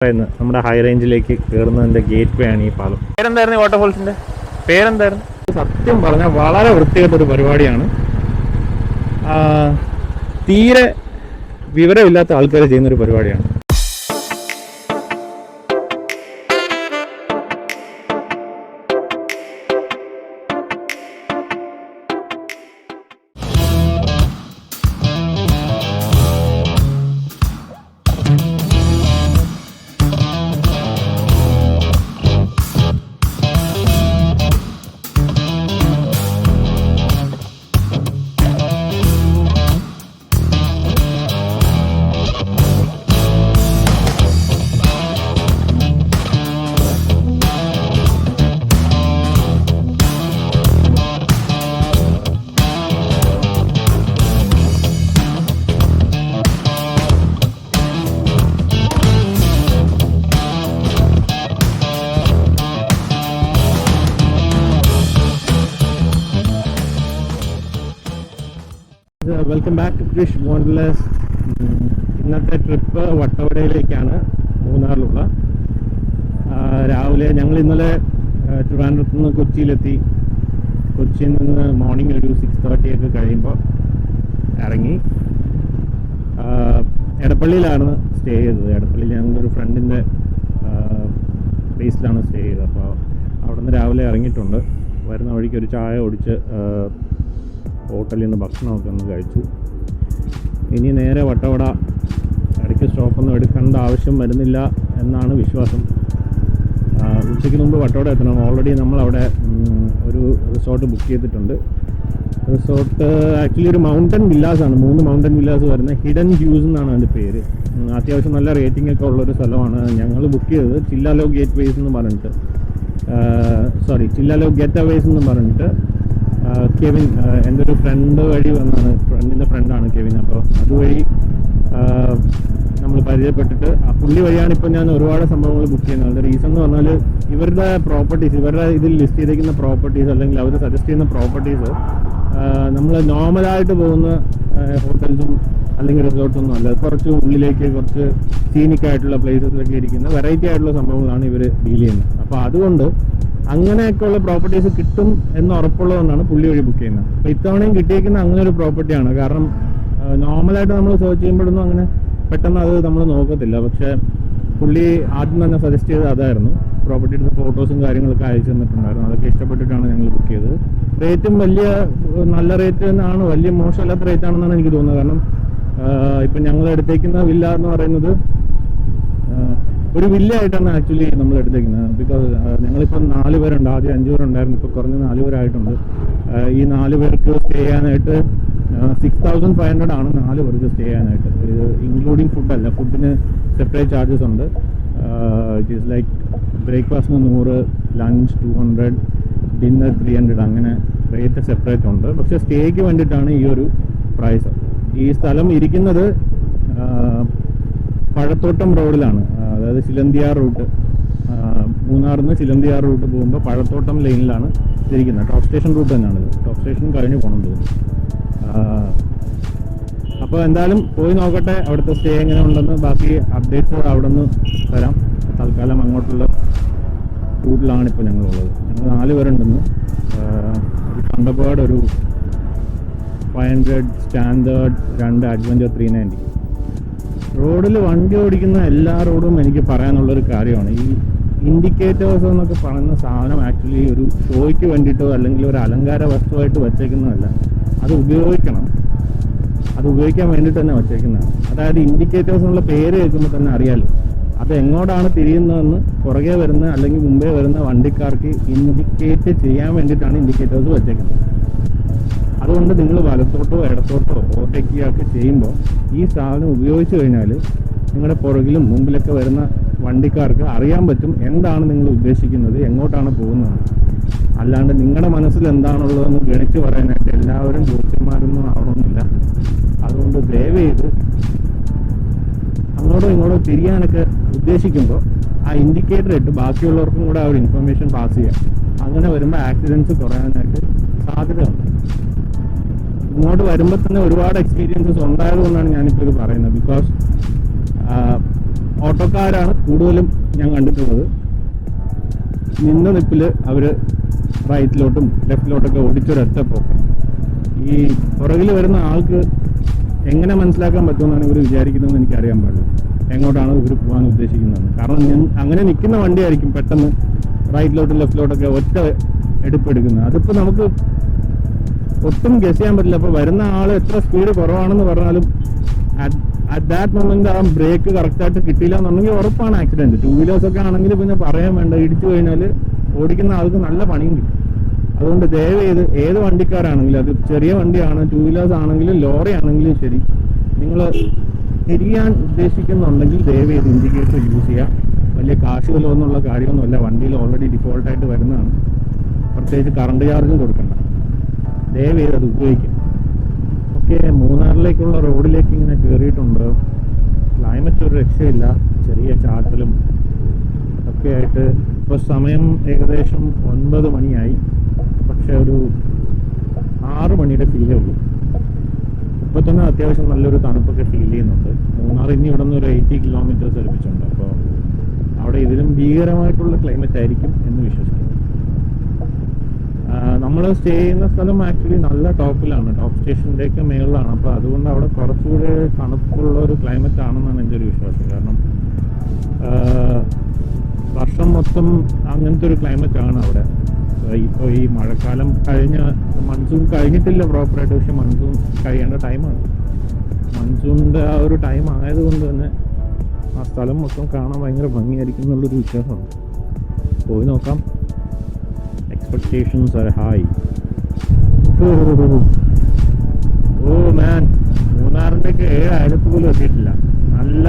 നമ്മുടെ high റേഞ്ചിലേക്ക് കയറുന്നതിൻ്റെ gate വേ ആണ് ഈ പാലം. പേരെന്തായിരുന്നു വാട്ടർഫോൾസിൻ്റെ പേരെന്തായിരുന്നു? സത്യം പറഞ്ഞാൽ വളരെ വൃത്തികെട്ടൊരു പരിപാടിയാണ്. തീരെ വിവരമില്ലാത്ത ആൾക്കാർ ചെയ്യുന്നൊരു പരിപാടിയാണ്. Welcome back to Krish wonderland. ഇന്നത്തെ ട്രിപ്പ് വട്ടവടയിലേക്കാണ്, മൂന്നാറിലുള്ള. രാവിലെ ഞങ്ങൾ ഇന്നലെ ട്രിവാൻഡ്രത്ത് നിന്ന് കൊച്ചിയിലെത്തി. കൊച്ചിയിൽ നിന്ന് മോർണിംഗ് ഒരു 6:30 ഒക്കെ കഴിയുമ്പോൾ ഇറങ്ങി. എടപ്പള്ളിയിലാണ് സ്റ്റേ ചെയ്തത്. എടപ്പള്ളിയിൽ ഞങ്ങളൊരു ഫ്രണ്ടിൻ്റെ പ്ലേസിലാണ് സ്റ്റേ ചെയ്തത്. അപ്പോൾ അവിടെ നിന്ന് രാവിലെ ഇറങ്ങിയിട്ടുണ്ട്. വരുന്ന വഴിക്ക് ഒരു ചായ കുടിച്ച് ഹോട്ടലിൽ നിന്ന് ഭക്ഷണമൊക്കെ ഒന്ന് കഴിച്ചു. ഇനി നേരെ വട്ടവട. ഇടയ്ക്ക് സ്റ്റോപ്പൊന്നും എടുക്കേണ്ട ആവശ്യം വരുന്നില്ല എന്നാണ് വിശ്വാസം. ഉച്ചയ്ക്ക് മുമ്പ് വട്ടവട എത്തണം. ഓൾറെഡി നമ്മളവിടെ ഒരു റിസോർട്ട് ബുക്ക് ചെയ്തിട്ടുണ്ട്. റിസോർട്ട് ആക്ച്വലി ഒരു മൗണ്ടൻ വില്ലാസാണ്. 3 മൗണ്ടൻ വില്ലാസ് വരുന്ന ഹിഡൻ വ്യൂസ് എന്നാണ് അതിൻ്റെ പേര്. അത്യാവശ്യം നല്ല റേറ്റിംഗ് ഒക്കെ ഉള്ളൊരു സ്ഥലമാണ്. ഞങ്ങൾ ബുക്ക് ചെയ്തത് ചില്ലാലോ ഗേറ്റ് വേസ് എന്ന് പറഞ്ഞിട്ട്, ചില്ലാലോ ഗെറ്റ് അവേസ് എന്ന് പറഞ്ഞിട്ട് കെവിൻ, എൻ്റെ ഒരു ഫ്രണ്ട് വഴി വന്നാണ്. ഫ്രണ്ടിൻ്റെ ഫ്രണ്ടാണ് കെവിൻ. അപ്പോൾ അതുവഴി നമ്മൾ പരിചയപ്പെട്ടിട്ട് പുള്ളി വഴിയാണ് ഇപ്പോൾ ഞാൻ ഒരുപാട് സംഭവങ്ങൾ ബുക്ക് ചെയ്യുന്നത്. അതിൻ്റെ റീസൺ എന്ന് പറഞ്ഞാൽ ഇവരുടെ പ്രോപ്പർട്ടീസ്, ഇവരുടെ ഇതിൽ ലിസ്റ്റ് ചെയ്തേക്കുന്ന പ്രോപ്പർട്ടീസ് അല്ലെങ്കിൽ അവർ സജസ്റ്റ് ചെയ്യുന്ന പ്രോപ്പർട്ടീസ് നമ്മൾ നോർമലായിട്ട് പോകുന്ന ഹോട്ടൽസും അല്ലെങ്കിൽ റിസോർട്ടൊന്നും അല്ല. കുറച്ച് ഉള്ളിലേക്ക് കുറച്ച് സീനിക് ആയിട്ടുള്ള പ്ലേസസിലൊക്കെ ഇരിക്കുന്ന വെറൈറ്റി ആയിട്ടുള്ള സംഭവങ്ങളാണ് ഇവർ ഡീൽ ചെയ്യുന്നത്. അപ്പോൾ അതുകൊണ്ട് അങ്ങനെയൊക്കെയുള്ള പ്രോപ്പർട്ടീസ് കിട്ടും എന്ന് ഉറപ്പുള്ളതുകൊണ്ടാണ് പുള്ളി വഴി ബുക്ക് ചെയ്യുന്നത്. അപ്പോൾ ഇത്തവണയും കിട്ടിയിരിക്കുന്ന അങ്ങനെ ഒരു പ്രോപ്പർട്ടിയാണ്. കാരണം നോർമലായിട്ട് നമ്മൾ സെർച്ച് ചെയ്യുമ്പോഴൊന്നും അങ്ങനെ പെട്ടെന്ന് അത് നമ്മൾ നോക്കത്തില്ല. പക്ഷേ പുള്ളി ആദ്യം തന്നെ സജസ്റ്റ് ചെയ്തത് അതായിരുന്നു. പ്രോപ്പർട്ടിയുടെ ഫോട്ടോസും കാര്യങ്ങളൊക്കെ അയച്ചു തന്നിട്ടുണ്ടായിരുന്നു. അതൊക്കെ ഇഷ്ടപ്പെട്ടിട്ടാണ് ഞങ്ങൾ ബുക്ക് ചെയ്തത്. റേറ്റും നല്ല റേറ്റ് തന്നെയാണ്, വലിയ മോശമല്ലാത്ത റേറ്റ് ആണെന്നാണ് എനിക്ക് തോന്നുന്നത്. കാരണം ഇപ്പം ഞങ്ങൾ എടുത്തേക്കുന്ന വില്ല എന്ന് പറയുന്നത് ഒരു വില്ല ആയിട്ടാണ് ആക്ച്വലി നമ്മൾ എടുത്തേക്കുന്നത്. ബിക്കോസ് ഞങ്ങളിപ്പം 4 പേരുണ്ട്. ആദ്യം 5 പേരുണ്ടായിരുന്നു, ഇപ്പോൾ കുറഞ്ഞ് 4 പേരായിട്ടുണ്ട്. ഈ 4 പേർക്ക് സ്റ്റേ ചെയ്യാനായിട്ട് 6500 ആണ് 4 പേർക്ക് സ്റ്റേ ചെയ്യാനായിട്ട്. ഇത് ഇൻക്ലൂഡിങ് ഫുഡല്ല. ഫുഡിന് സെപ്പറേറ്റ് ചാർജസ് ഉണ്ട്. ഇറ്റ് ഈസ് ലൈക്ക് ബ്രേക്ക്ഫാസ്റ്റിന് 100, ലഞ്ച് 200, ഡിന്നർ 300, അങ്ങനെ റേറ്റ് സെപ്പറേറ്റ് ഉണ്ട്. പക്ഷേ സ്റ്റേക്ക് വേണ്ടിയിട്ടാണ് ഈ ഒരു പ്രൈസ്. ഈ സ്ഥലം ഇരിക്കുന്നത് പഴത്തോട്ടം റോഡിലാണ്. അതായത് ചിലന്തിയാർ റൂട്ട്, മൂന്നാറിൽ നിന്ന് ചിലന്തിയാർ റൂട്ട് പോകുമ്പോൾ പഴത്തോട്ടം ലൈനിലാണ് ഇരിക്കുന്നത്. ടോപ്പ് സ്റ്റേഷൻ റൂട്ട് തന്നെയാണ് ഇത്. ടോപ്പ് സ്റ്റേഷൻ കഴിഞ്ഞ് പോകണം തോന്നുന്നു. അപ്പോൾ എന്തായാലും പോയി നോക്കട്ടെ അവിടുത്തെ സ്റ്റേ എങ്ങനെ ഉണ്ടെന്ന്. ബാക്കി അപ്ഡേറ്റ്സ് അവിടെ നിന്ന് തരാം. തൽക്കാലം അങ്ങോട്ടുള്ള റൂട്ടിലാണ് ഇപ്പോൾ ഞങ്ങളുള്ളത്. ഞങ്ങൾ 4 പേരുണ്ടെന്ന്. ഒരു തണ്ടർബേർഡ്, ഒരു 500, സ്റ്റാൻഡേർഡ്, 2 അഡ്വഞ്ചർ 390. റോഡിൽ വണ്ടി ഓടിക്കുന്ന എല്ലാ റോഡും എനിക്ക് പറയാനുള്ളൊരു കാര്യമാണ്, ഈ ഇൻഡിക്കേറ്റേഴ്സ് എന്നൊക്കെ പറയുന്ന സാധനം ആക്ച്വലി ഒരു ഷോയ്ക്ക് വേണ്ടിയിട്ടോ അല്ലെങ്കിൽ ഒരു അലങ്കാര വസ്തുവായിട്ട് വച്ചേക്കുന്നതല്ല. അത് ഉപയോഗിക്കണം. അത് ഉപയോഗിക്കാൻ വേണ്ടിയിട്ട് തന്നെ വച്ചേക്കുന്നതാണ്. അതായത് ഇൻഡിക്കേറ്റേഴ്സ് എന്നുള്ള പേര് കേൾക്കുമ്പോൾ തന്നെ അറിയാലോ അത് എങ്ങോട്ടാണ് തിരിയുന്നതെന്ന്. പുറകെ വരുന്ന അല്ലെങ്കിൽ മുമ്പേ വരുന്ന വണ്ടിക്കാർക്ക് ഇൻഡിക്കേറ്റ് ചെയ്യാൻ വേണ്ടിയിട്ടാണ് ഇൻഡിക്കേറ്റേഴ്സ് വച്ചേക്കുന്നത്. അതുകൊണ്ട് നിങ്ങൾ വലത്തോട്ടോ ഇടത്തോട്ടോ ഓവർടേക്കൊക്കെ ചെയ്യുമ്പോൾ ഈ സാധനം ഉപയോഗിച്ച് കഴിഞ്ഞാൽ നിങ്ങളുടെ പുറകിലും മുമ്പിലൊക്കെ വരുന്ന വണ്ടിക്കാർക്ക് അറിയാൻ പറ്റും എന്താണ് നിങ്ങൾ ഉദ്ദേശിക്കുന്നത്, എങ്ങോട്ടാണ് പോകുന്നത്. അല്ലാണ്ട് നിങ്ങളുടെ മനസ്സിൽ എന്താണുള്ളതെന്ന് ഗണിച്ച് പറയാനായിട്ട് എല്ലാവരും ജ്യോതിഷന്മാരൊന്നും ആവണമെന്നില്ല. അതുകൊണ്ട് ദയവ് ചെയ്ത് അങ്ങോട്ടോ ഇങ്ങോട്ടോ തിരിയാനൊക്കെ ഉദ്ദേശിക്കുമ്പോൾ ആ ഇൻഡിക്കേറ്റർ ഇട്ട് ബാക്കിയുള്ളവർക്കും കൂടെ ആ ഒരു ഇൻഫർമേഷൻ പാസ് ചെയ്യാം. അങ്ങനെ വരുമ്പോൾ ആക്സിഡൻറ്റ്സ് കുറയാനായിട്ട് സാധ്യതയുണ്ട്. ഇങ്ങോട്ട് വരുമ്പോൾ തന്നെ ഒരുപാട് എക്സ്പീരിയൻസസ് ഉണ്ടായതുകൊണ്ടാണ് ഞാനിപ്പോൾ ഇത് പറയുന്നത്. ബിക്കോസ് ഓട്ടോക്കാരാണ് കൂടുതലും ഞാൻ കണ്ടിട്ടുള്ളത്. നിന്ന നിപ്പിൽ അവർ റൈറ്റിലോട്ടും ലെഫ്റ്റിലോട്ടൊക്കെ ഓടിച്ചൊരൊറ്റപ്പോക്ക്. ഈ പുറകിൽ വരുന്ന ആൾക്ക് എങ്ങനെ മനസ്സിലാക്കാൻ പറ്റുമെന്നാണ് ഇവർ വിചാരിക്കുന്നതെന്ന് എനിക്കറിയാൻ പാടില്ല, എങ്ങോട്ടാണ് ഇവർ പോകാൻ ഉദ്ദേശിക്കുന്നത്. കാരണം അങ്ങനെ നിൽക്കുന്ന വണ്ടിയായിരിക്കും പെട്ടെന്ന് റൈറ്റിലോട്ടും ലെഫ്റ്റിലോട്ടൊക്കെ ഒറ്റ എടുപ്പെടുക്കുന്നത്. അതിപ്പോൾ നമുക്ക് ഒട്ടും ഗസ് ചെയ്യാൻ പറ്റില്ല. അപ്പോൾ വരുന്ന ആൾ എത്ര സ്പീഡ് കുറവാണെന്ന് പറഞ്ഞാലും അറ്റ് ദാറ്റ് മൊമെന്റ് ആ ബ്രേക്ക് കറക്റ്റായിട്ട് കിട്ടിയില്ല എന്നുണ്ടെങ്കിൽ ഉറപ്പാണ് ആക്സിഡന്റ്. 2 വീലേഴ്സ് ഒക്കെ ആണെങ്കിൽ പിന്നെ പറയാൻ വേണ്ട, ഇടിച്ചു കഴിഞ്ഞാൽ ഓടിക്കുന്ന ആൾക്ക് നല്ല പണിയും കിട്ടും. അതുകൊണ്ട് ദയവ് ചെയ്ത് ഏത് വണ്ടിക്കാരാണെങ്കിലും, അത് ചെറിയ വണ്ടിയാണ്, 2 വീലേഴ്സ് ആണെങ്കിലും ലോറി ആണെങ്കിലും ശരി, നിങ്ങൾ തിരിയാൻ ഉദ്ദേശിക്കുന്നുണ്ടെങ്കിൽ ദയവ് ചെയ്ത് ഇൻഡിക്കേറ്റർ യൂസ് ചെയ്യുക. വലിയ കാശ് എന്നുള്ള കാര്യമൊന്നുമല്ല, വണ്ടിയിൽ ഓൾറെഡി ഡിഫോൾട്ടായിട്ട് വരുന്നതാണ്. പ്രത്യേകിച്ച് കറണ്ട് ചാർജും കൊടുക്കണ്ട, ദയവ് ചെയ്ത് അത് ഉപയോഗിക്കും. ഓക്കെ, മൂന്നാറിലേക്കുള്ള റോഡിലേക്ക് ഇങ്ങനെ കയറിയിട്ടുണ്ട്. ക്ലൈമറ്റ് ഒരു രക്ഷയില്ല, ചെറിയ ചാറ്റലും ഒക്കെ ആയിട്ട്. ഇപ്പോൾ സമയം ഏകദേശം 9 മണിയായി, പക്ഷെ ഒരു 6 മണിയുടെ ഫീലേ ഉള്ളൂ. ഇപ്പോൾ തന്നെ അത്യാവശ്യം നല്ലൊരു തണുപ്പൊക്കെ ഫീൽ ചെയ്യുന്നുണ്ട്. മൂന്നാർ ഇനി ഇവിടെ നിന്ന് ഒരു 80 കിലോമീറ്റേഴ്സ് അടുപ്പിച്ചുണ്ട്. അപ്പോൾ അവിടെ ഇതിലും ഭീകരമായിട്ടുള്ള ക്ലൈമറ്റ് ആയിരിക്കും എന്ന് വിശ്വസിക്കുന്നു. നമ്മൾ സ്റ്റേ ചെയ്യുന്ന സ്ഥലം ആക്ച്വലി നല്ല ടോപ്പിലാണ്, ടോപ്പ് സ്റ്റേഷൻ്റെയൊക്കെ മേളിലാണ്. അപ്പോൾ അതുകൊണ്ട് അവിടെ കുറച്ചുകൂടി തണുപ്പുള്ള ഒരു ക്ലൈമറ്റ് ആണെന്നാണ് എൻ്റെ ഒരു വിശ്വാസം. കാരണം വർഷം മൊത്തം അങ്ങനത്തെ ഒരു ക്ലൈമറ്റ് ആണ് അവിടെ. ഇപ്പോൾ ഈ മഴക്കാലം മൺസൂൺ കഴിഞ്ഞിട്ടില്ല പ്രോപ്പറായിട്ട്, പക്ഷെ മൺസൂൺ കഴിയേണ്ട ടൈമാണ്. മൺസൂണിൻ്റെ ആ ഒരു ടൈം ആയതുകൊണ്ട് തന്നെ ആ സ്ഥലം മൊത്തം കാണാൻ ഭയങ്കര ഭംഗിയായിരിക്കും എന്നുള്ളൊരു വിശ്വാസമാണ്. പോയി നോക്കാം. Expectations are high. Oh man, മൂന്നാറിൻ്റെയൊക്കെ 7 അയലത്ത് പോലും എത്തിയിട്ടില്ല. നല്ല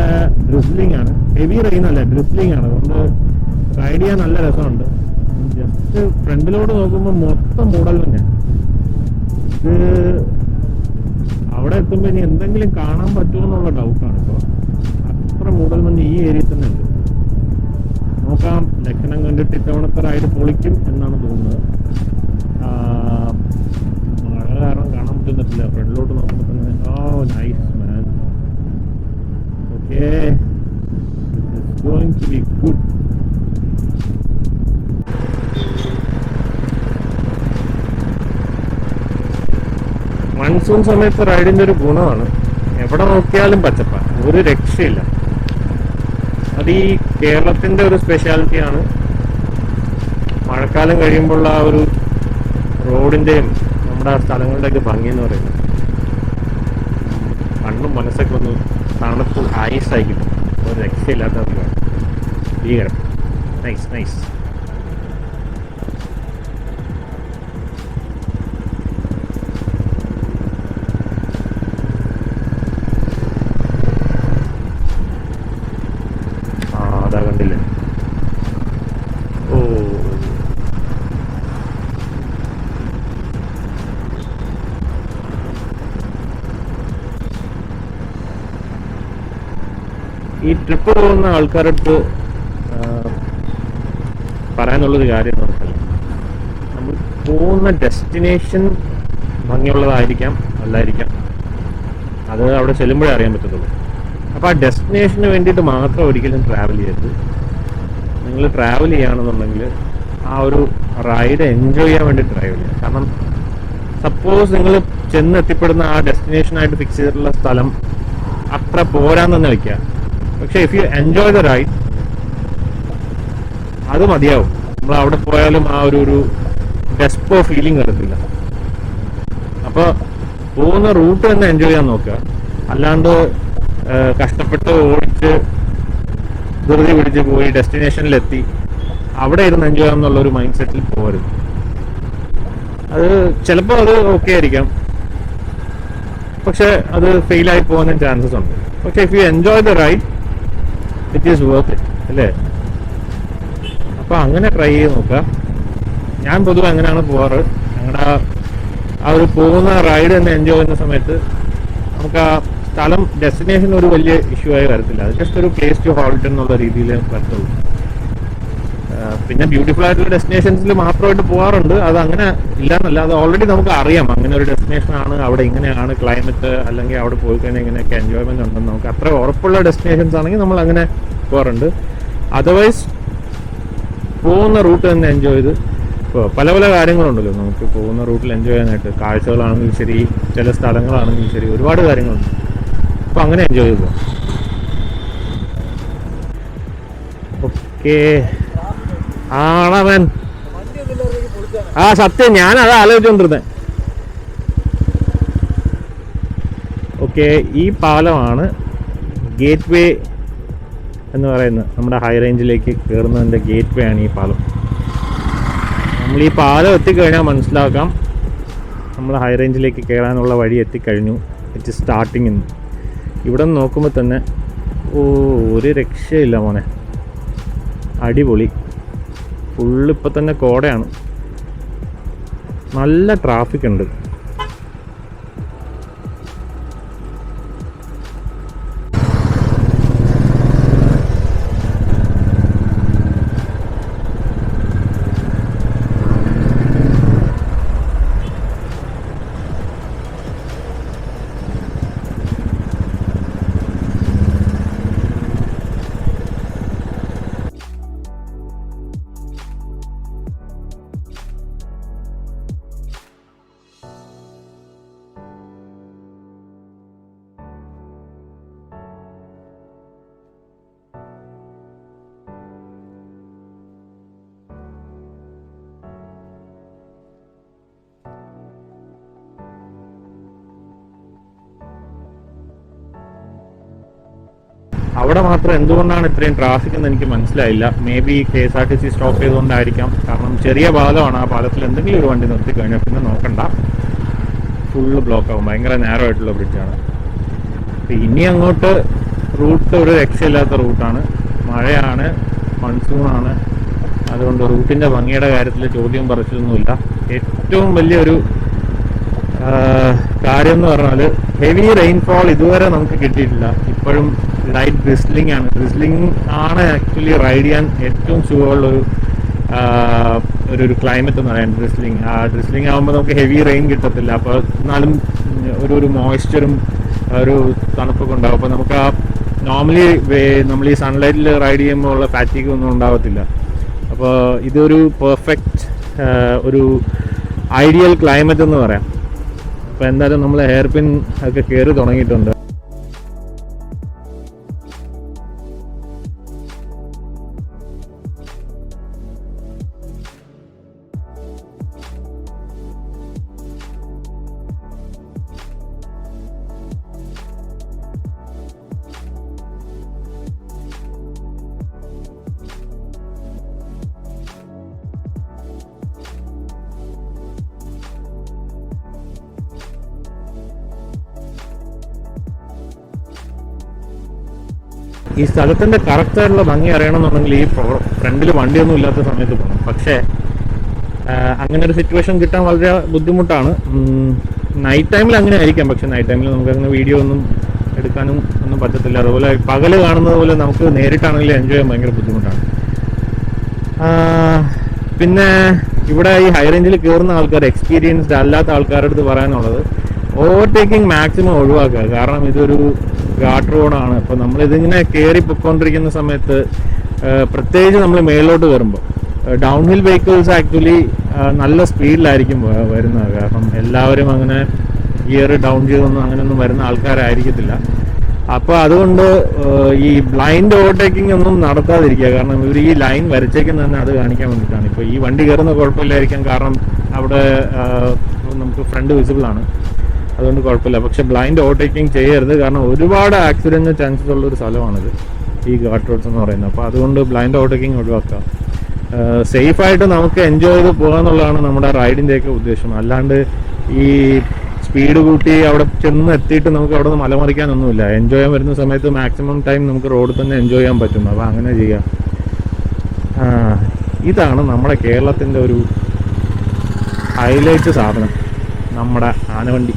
ഡ്രിസ്ലിംഗ് ആണ്, ഹെവി റെയിൻ അല്ല, ഡ്രിസ്ലിംഗ് ആണ്. അതുകൊണ്ട് റൈഡ് ചെയ്യാൻ നല്ല രസമുണ്ട്. ജസ്റ്റ് ഫ്രണ്ടിലോട്ട് നോക്കുമ്പോൾ മൊത്തം മൂടൽ തന്നെയാണ്. ഇത് അവിടെ എത്തുമ്പോൾ ഇനി എന്തെങ്കിലും കാണാൻ പറ്റുമോ എന്നുള്ള ഡൗട്ടാണ്. ഇപ്പോൾ അത്ര മൂടൽ മഞ്ഞ് ഈ ഏരിയയിൽ തന്നെ ഉണ്ട്. നോക്കാം, ലക്ഷണം കണ്ടിട്ട് ഇത്തവണത്തെ റൈഡ് പൊളിക്കും എന്നാണ് തോന്നുന്നത്. മഴ കാരണം കാണാൻ പറ്റുന്നില്ല. ഫ്രണ്ടിലോട്ട് നോക്കുമ്പോൾ തന്നെ oh nice man. Okay, it's going to be good. Monsoon സമയത്ത് റൈഡിൻ്റെ ഒരു ഗുണമാണ്, എവിടെ നോക്കിയാലും പച്ചപ്പാണ്, ഒരു രക്ഷയില്ല. അത് ഈ കേരളത്തിൻ്റെ ഒരു സ്പെഷ്യാലിറ്റിയാണ്. മഴക്കാലം കഴിയുമ്പോൾ ആ ഒരു റോഡിൻ്റെയും നമ്മുടെ സ്ഥലങ്ങളുടെയൊക്കെ ഭംഗി എന്ന് പറയുന്നത് കണ്ണും മനസ്സൊക്കെ ഒന്ന് തണുപ്പ് ഐസായി കിട്ടും. ഒരു രക്ഷയില്ലാത്ത അധികമാണ്, ഭീകരം. Nice nice. അതാ കണ്ടില്ലേ, ഓ ഈ ട്രിപ്പ് പോകുന്ന ആൾക്കാരുടെ അടുത്ത് പറയാനുള്ളൊരു കാര്യം എന്ന് പറഞ്ഞാൽ, നമ്മൾ പോകുന്ന ഡെസ്റ്റിനേഷൻ ഭംഗിയുള്ളതായിരിക്കാം അല്ലായിരിക്കാം, അത് അവിടെ ചെല്ലുമ്പോഴേ അറിയാൻ പറ്റത്തുള്ളൂ. അപ്പോൾ ആ ഡെസ്റ്റിനേഷന് വേണ്ടിയിട്ട് മാത്രം ഒരിക്കലും ട്രാവൽ ചെയ്യരുത്. നിങ്ങൾ ട്രാവൽ ചെയ്യുകയാണെന്നുണ്ടെങ്കിൽ ആ ഒരു റൈഡ് എൻജോയ് ചെയ്യാൻ വേണ്ടി ട്രാവൽ ചെയ്യുക. കാരണം സപ്പോസ് നിങ്ങൾ ചെന്ന് എത്തിപ്പെടുന്ന ആ ഡെസ്റ്റിനേഷനായിട്ട് ഫിക്സ് ചെയ്തിട്ടുള്ള സ്ഥലം അത്ര പോരാന്ന് തന്നെ വയ്ക്കുക. പക്ഷെ if you enjoy the ride, അത് മതിയാവും. നമ്മൾ അവിടെ പോയാലും ആ ഒരു ഡെസ്പോ ഫീലിംഗ് വരത്തില്ല. അപ്പോൾ പോകുന്ന റൂട്ട് തന്നെ എൻജോയ് ചെയ്യാൻ നോക്കുക. അല്ലാണ്ട് കഷ്ടപ്പെട്ട് ഓടിച്ച് ധൃതി പിടിച്ച് പോയി ഡെസ്റ്റിനേഷനിലെത്തി അവിടെ ഇരുന്ന് എൻജോയ് ചെയ്യാമെന്നുള്ളൊരു മൈൻഡ് സെറ്റിൽ പോകരുത്. അത് ചിലപ്പോൾ അത് ഓക്കെ ആയിരിക്കാം, പക്ഷെ അത് ഫെയിലായി പോകാനും ചാൻസസ് ഉണ്ട്. പക്ഷെ if you enjoy the ride, it is worth it, അല്ലേ? അപ്പോൾ അങ്ങനെ ട്രൈ ചെയ്ത് നോക്കുക. ഞാൻ പൊതുവെ അങ്ങനെയാണ് പോകാറ്. ഞങ്ങളുടെ ആ ഒരു പോകുന്ന റൈഡ് തന്നെ എൻജോയ് ചെയ്യുന്ന സമയത്ത് നമുക്ക് ആ സ്ഥലം ഡെസ്റ്റിനേഷൻ ഒരു വലിയ ഇഷ്യൂ ആയി വരത്തില്ല. അത് ജസ്റ്റ് ഒരു പ്ലേസ് ടു ഹോൾട്ട് എന്നുള്ള രീതിയിൽ വരത്തുള്ളൂ. പിന്നെ ബ്യൂട്ടിഫുൾ ആയിട്ടുള്ള ഡെസ്റ്റിനേഷൻസിൽ മാത്രമായിട്ട് പോകാറുണ്ട്, അത് അങ്ങനെ ഇല്ലാന്നല്ല. അത് ഓൾറെഡി നമുക്ക് അറിയാം അങ്ങനെ ഒരു ഡെസ്റ്റിനേഷൻ ആണ്, അവിടെ ഇങ്ങനെയാണ് ക്ലൈമറ്റ്, അല്ലെങ്കിൽ അവിടെ പോയി കഴിഞ്ഞാൽ ഇങ്ങനെയൊക്കെ എൻജോയ്മെന്റ് ഉണ്ടെന്ന് നമുക്ക് അത്ര ഉറപ്പുള്ള ഡെസ്റ്റിനേഷൻസ് ആണെങ്കിൽ നമ്മൾ അങ്ങനെ പോകാറുണ്ട്. അതർവൈസ് പോകുന്ന റൂട്ട് തന്നെ എൻജോയ് ചെയ്ത് ഇപ്പോൾ പല പല കാര്യങ്ങളുണ്ടല്ലോ നമുക്ക് പോകുന്ന റൂട്ടിൽ എൻജോയ് ചെയ്യാനായിട്ട്. കാഴ്ചകളാണെങ്കിലും ശരി, ചില സ്ഥലങ്ങളാണെങ്കിലും ശരി, ഒരുപാട് കാര്യങ്ങളുണ്ട്. അപ്പോൾ അങ്ങനെ എൻജോയ് ചെയ്തു. ഓക്കെ ആണവൻ ആ സത്യം, ഞാനത് ആലോചിച്ചുകൊണ്ടിരുന്നത്. ഓക്കെ, ഈ പാലമാണ് ഗേറ്റ് വേ എന്ന് പറയുന്നത്. നമ്മുടെ ഹൈ റേഞ്ചിലേക്ക് കയറുന്നതിൻ്റെ ഗേറ്റ് വേ ആണ് ഈ പാലം. നമ്മൾ ഈ പാലം എത്തിക്കഴിഞ്ഞാൽ മനസ്സിലാക്കാം നമ്മൾ ഹൈ റേഞ്ചിലേക്ക് കയറാനുള്ള വഴി എത്തിക്കഴിഞ്ഞു. It starting. ഇവിടെ നിന്ന് നോക്കുമ്പോൾ തന്നെ ഒരു രക്ഷയില്ല മോനെ, അടിപൊളി. ഫുള്ള് ഇപ്പം തന്നെ കോടയാണ്, നല്ല ട്രാഫിക് ഉണ്ട്. അവിടെ മാത്രം എന്തുകൊണ്ടാണ് ഇത്രയും ട്രാഫിക് എന്ന് എനിക്ക് മനസ്സിലായില്ല. മേ ബി KSRTC സ്റ്റോപ്പ് ചെയ്തുകൊണ്ടായിരിക്കാം. കാരണം ചെറിയ പാലമാണ്, ആ പാലത്തിൽ എന്തെങ്കിലും ഒരു വണ്ടി നിർത്തി കഴിഞ്ഞാൽ പിന്നെ നോക്കണ്ട, ഫുള്ള് ബ്ലോക്ക് ആവും. ഭയങ്കര നാരോ ആയിട്ടുള്ള ബ്രിഡ്ജാണ്. ഇനി അങ്ങോട്ട് റൂട്ട് ഒരു രക്ഷയില്ലാത്ത റൂട്ടാണ്. മഴയാണ്, മൺസൂണാണ്. അതുകൊണ്ട് റൂട്ടിൻ്റെ ഭംഗിയുടെ കാര്യത്തിൽ ചോദ്യം പറച്ചിലൊന്നുമില്ല. ഏറ്റവും വലിയൊരു കാര്യം എന്ന് പറഞ്ഞാൽ ഹെവി റെയിൻഫോൾ ഇതുവരെ നമുക്ക് കിട്ടിയിട്ടില്ല. ഇപ്പോഴും ലൈറ്റ് ഡ്രിസ്ലിംഗ് ആണ്. ഡ്രിസ്ലിംഗ് ആണ് ആക്ച്വലി റൈഡ് ചെയ്യാൻ ഏറ്റവും സുഖമുള്ളൊരു ഒരു ക്ലൈമറ്റ് എന്ന് പറയാൻ. ഡ്രിസ്ലിംഗ് ആകുമ്പോൾ നമുക്ക് ഹെവി റെയിൻ കിട്ടത്തില്ല. അപ്പോൾ എന്നാലും ഒരു മോയ്സ്ചറും ഒരു തണുപ്പൊക്കെ ഉണ്ടാവും. അപ്പോൾ നമുക്ക് ആ നോർമലി നമ്മൾ ഈ സൺലൈറ്റിൽ റൈഡ് ചെയ്യുമ്പോൾ ഉള്ള ഫാറ്റിക് ഒന്നും ഉണ്ടാവത്തില്ല. അപ്പോൾ ഇതൊരു പെർഫെക്റ്റ് ഒരു ഐഡിയൽ ക്ലൈമറ്റ് എന്ന് പറയാം. അപ്പോൾ എന്തായാലും നമ്മൾ ഹെയർ പിൻ ഒക്കെ കയറി തുടങ്ങിയിട്ടുണ്ട്. ഈ സ്ഥലത്തിൻ്റെ കറക്റ്റായിട്ടുള്ള ഭംഗി അറിയണമെന്നുണ്ടെങ്കിൽ ഈ ഫ്രണ്ടിൽ വണ്ടിയൊന്നും ഇല്ലാത്ത സമയത്ത് പോകണം. പക്ഷേ അങ്ങനെ ഒരു സിറ്റുവേഷൻ കിട്ടാൻ വളരെ ബുദ്ധിമുട്ടാണ്. നൈറ്റ് ടൈമിൽ അങ്ങനെ ആയിരിക്കാം. പക്ഷെ നൈറ്റ് ടൈമിൽ നമുക്കങ്ങനെ വീഡിയോ ഒന്നും എടുക്കാനും ഒന്നും പറ്റത്തില്ല. അതുപോലെ പകൽ കാണുന്നത് പോലെ നമുക്ക് നേരിട്ടാണെങ്കിൽ എൻജോയ് ചെയ്യാൻ ഭയങ്കര ബുദ്ധിമുട്ടാണ്. പിന്നെ ഇവിടെ ഈ ഹൈ റേഞ്ചിൽ കയറുന്ന ആൾക്കാർ, എക്സ്പീരിയൻസ്ഡ് അല്ലാത്ത ആൾക്കാരുടെ അടുത്ത് പറയാനുള്ളത് ഓവർടേക്കിംഗ് മാക്സിമം ഒഴിവാക്കുക. കാരണം ഇതൊരു ഗാർഡ് റോഡാണ്. അപ്പോൾ നമ്മളിതിങ്ങനെ കയറി പൊയ്ക്കൊണ്ടിരിക്കുന്ന സമയത്ത്, പ്രത്യേകിച്ച് നമ്മൾ മേളിലോട്ട് കയറുമ്പോൾ, ഡൗൺ ഹിൽ വെഹിക്കിൾസ് ആക്ച്വലി നല്ല സ്പീഡിലായിരിക്കും വരുന്നത്. കാരണം എല്ലാവരും അങ്ങനെ ഗിയർ ഡൗൺ ചെയ്തൊന്നും അങ്ങനെയൊന്നും വരുന്ന ആൾക്കാരായിരിക്കത്തില്ല. അപ്പോൾ അതുകൊണ്ട് ഈ ബ്ലൈൻഡ് ഓവർടേക്കിംഗ് ഒന്നും നടത്താതിരിക്കുക. കാരണം ഇവർ ഈ ലൈൻ വരച്ചേക്കുന്നത് തന്നെ അത് കാണിക്കാൻ വേണ്ടിയിട്ടാണ്. ഇപ്പോൾ ഈ വണ്ടി കയറുന്ന കുഴപ്പമില്ലായിരിക്കാം, കാരണം അവിടെ നമുക്ക് ഫ്രണ്ട് വിസിബിൾ ആണ്, അതുകൊണ്ട് കുഴപ്പമില്ല. പക്ഷെ ബ്ലൈൻഡ് ഓവർടേക്കിംഗ് ചെയ്യരുത്. കാരണം ഒരുപാട് ആക്സിഡൻറ്റിന് ചാൻസസ് ഉള്ളൊരു സ്ഥലമാണിത്, ഈ ഗാർഡ് റോഡ്സ് എന്ന് പറയുന്നത്. അപ്പോൾ അതുകൊണ്ട് ബ്ലൈൻഡ് ഓവർടേക്കിംഗ് ഒഴിവാക്കുക. സേഫായിട്ട് നമുക്ക് എൻജോയ് ചെയ്ത് പോകാന്നുള്ളതാണ് നമ്മുടെ റൈഡിൻ്റെയൊക്കെ ഉദ്ദേശം. അല്ലാണ്ട് ഈ സ്പീഡ് കൂട്ടി അവിടെ ചെന്ന് എത്തിയിട്ട് നമുക്ക് അവിടെ നിന്ന് മലമറിക്കാനൊന്നുമില്ല. എൻജോയ് ചെയ്യാൻ വരുന്ന സമയത്ത് മാക്സിമം ടൈം നമുക്ക് റോഡിൽ തന്നെ എൻജോയ് ചെയ്യാൻ പറ്റും. അപ്പോൾ അങ്ങനെ ചെയ്യാം. ഇതാണ് നമ്മുടെ കേരളത്തിൻ്റെ ഒരു ഹൈലൈറ്റ് സാധനം, നമ്മുടെ ആനവണ്ടി.